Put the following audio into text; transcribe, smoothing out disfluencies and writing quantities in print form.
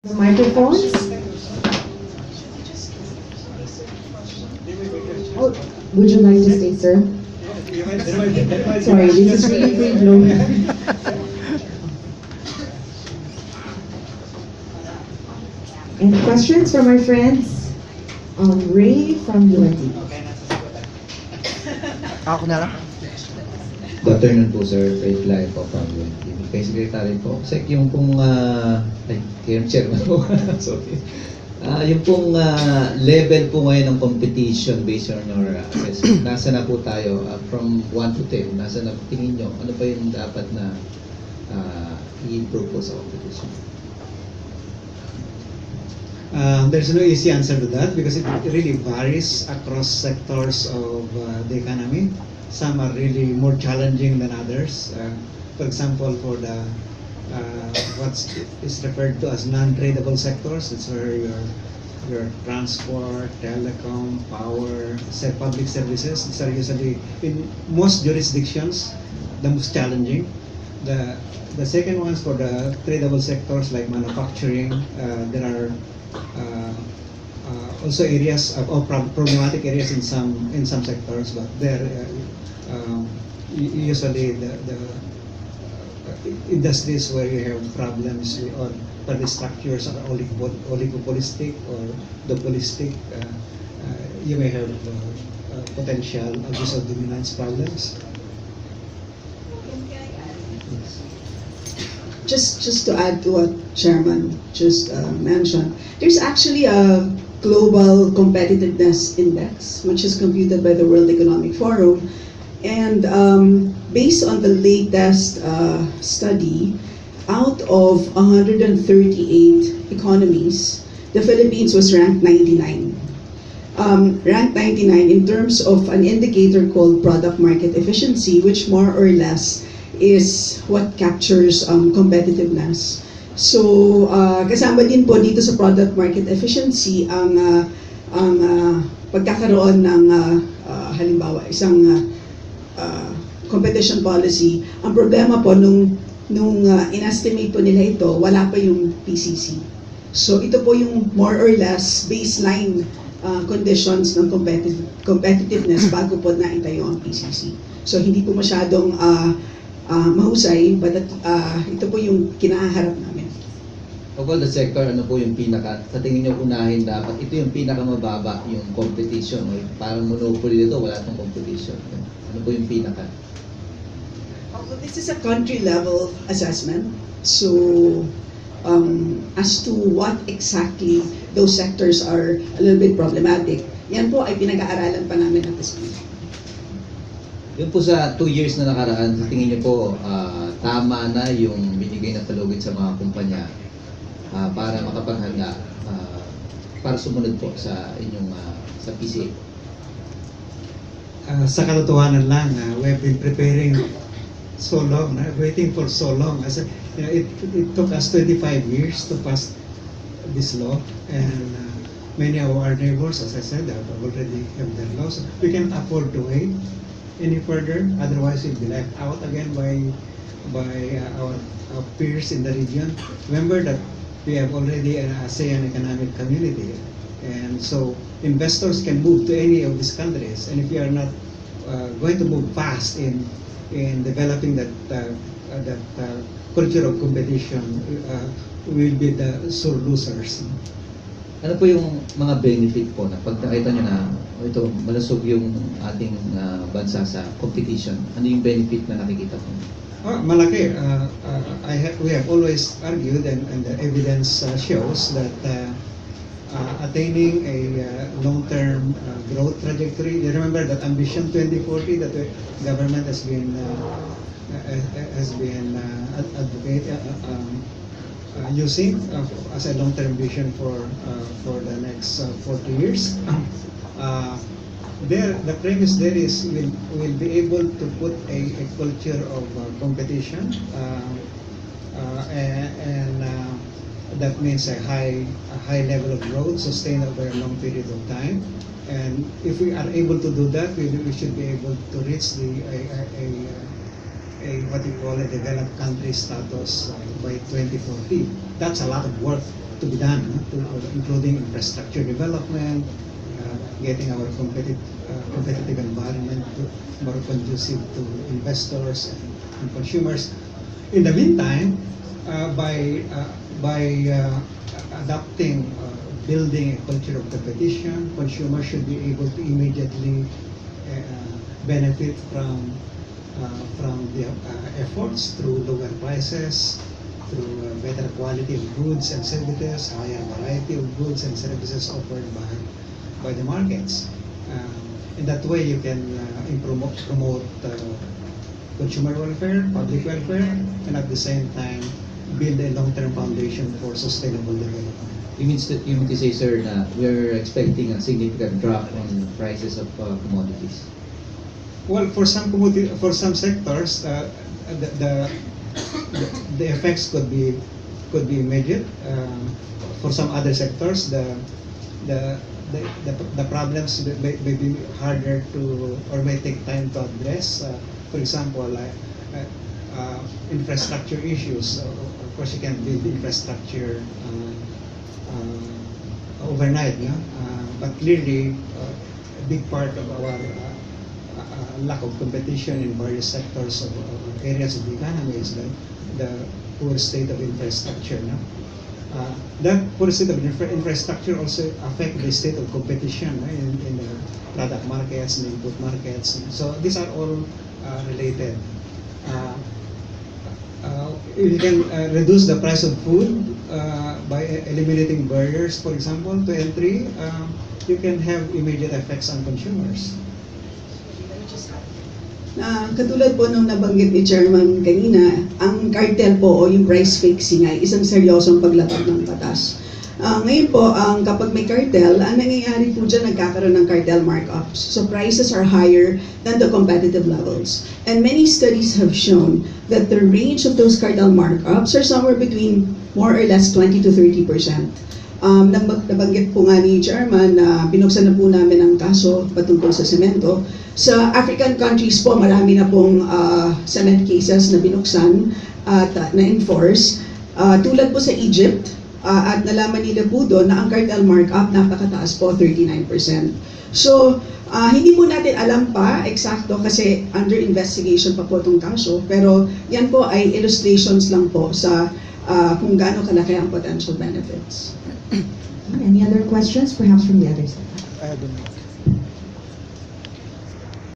The microphones. Oh, would you like to stay, sir? Sorry, this is really free flowing. Any questions from our friends? Ray from UNT. Ako na lang. Good afternoon po, sir. Faith Lai po from UNT. Kay Secretary po. Sek, yung pong, kay Chairman po. Sorry. Yung pong level po ngayon ng competition based on your assessment, nasa na po tayo from 1 to 10? Nasa na tingin nyo? Ano pa yung dapat na i-improve po sa competition? There's no easy answer to that because it really varies across sectors of the economy. Some are really more challenging than others. For example, for the what is referred to as non-tradable sectors, it's where your transport, telecom, power, public services. These are usually in most jurisdictions the most challenging. The second ones for the tradable sectors like manufacturing, there are also areas of problematic areas in some sectors, but there usually the industries where you have problems or the structures are oligopolistic or duopolistic, you may have potential abuse of dominance problems. Just to add to what Chairman just mentioned, there's actually a global competitiveness index which is computed by the World Economic Forum, and based on the latest study, out of 138 economies, the Philippines was ranked 99. Ranked 99 in terms of an indicator called product market efficiency, which more or less is what captures competitiveness. So, kasama din po dito sa product market efficiency ang pagkakaroon ng halimbawa isang competition policy. Ang problema po nung in-estimate po nila ito, wala pa yung PCC. So ito po yung more or less baseline conditions ng competitiveness bago po naitayo ang PCC. So hindi po masyadong mahusay, but ito po yung kinaharap namin. Of all the sector, ano po yung sa tingin nyo unahin dapat, ito yung pinakamababa yung competition, o parang monopoly nito, wala itong competition. Ano po yung pinaka? This is a country level assessment. So as to what exactly those sectors are a little bit problematic, yan po ay pinag-aaralan pa namin at this point. Yun po sa 2 years na nakaraan, sa tingin niyo po tama na yung binigay na talugid sa mga kumpanya para makapaghanda para sumunod po sa inyong sa PCA? Sa katotohanan lang, we have been preparing so long, waiting for so long. As it took us 25 years to pass this law, and many of our neighbors, as I said, have already have their laws. We can't afford to wait any further, otherwise we'll be left out again by our peers in the region. Remember that we have already an ASEAN economic community, and so investors can move to any of these countries, and if you are not going to move fast in developing that culture of competition, will be the sore losers. Ano po yung mga benefit po na pag nakita nyo na ito, malusog yung ating bansa sa competition, ano yung benefit na nakikita po? Malaki. We have always argued, and the evidence shows that attaining a long-term growth trajectory. You remember that Ambition 2040 that the government has been using as a long-term vision for the next 40 years. The premise there is we'll be able to put a culture of competition, and that means a high level of growth sustained over a long period of time. And if we are able to do that, we should be able to reach what you call a developed country status by 2040. That's a lot of work to be done, including infrastructure development, getting our competitive environment more conducive to investors and consumers. In the meantime, by adopting, building a culture of competition, consumers should be able to immediately benefit from the efforts through lower prices, through better quality of goods and services, higher variety of goods and services offered by the markets. In that way, you can promote consumer welfare, public welfare, and at the same time, build a long-term foundation for sustainable development. You mean to say, sir, na we're expecting a significant drop on prices of commodities? Well, for some sectors, the effects could be immediate. For some other sectors, the problems may be harder to, or may take time to address. For example, infrastructure issues. Of course, you can build infrastructure overnight, no? But clearly, a big part of our lack of competition in various sectors of areas of the economy is the poor state of infrastructure. No? That poor state of infrastructure also affect the state of competition in the product markets and input markets. So these are all related. You can reduce the price of food by eliminating barriers, for example, to entry. You can have immediate effects on consumers. Katulad po nung nabanggit ni Chairman kanina, ang cartel po o yung price fixing ay isang seryosong paglabag ng batas. Ngayon po, kapag may cartel, ang nangyayari po dyan, nagkakaroon ng cartel markups. So prices are higher than the competitive levels. And many studies have shown that the range of those cartel markups are somewhere between more or less 20 to 30%. Nabanggit po nga ni Chairman na binuksan na po namin ang kaso patungkol sa semento. Sa African countries po, marami na pong cement cases na binuksan at na-enforce. Tulad po sa Egypt, at nalaman nila po doon na ang cartel markup napakataas po, 39%. So, hindi po natin alam pa eksakto kasi under investigation pa po itong kaso, pero yan po ay illustrations lang po sa kung gaano kalaki ang potential benefits. Any other questions, perhaps from the other side? I don't know.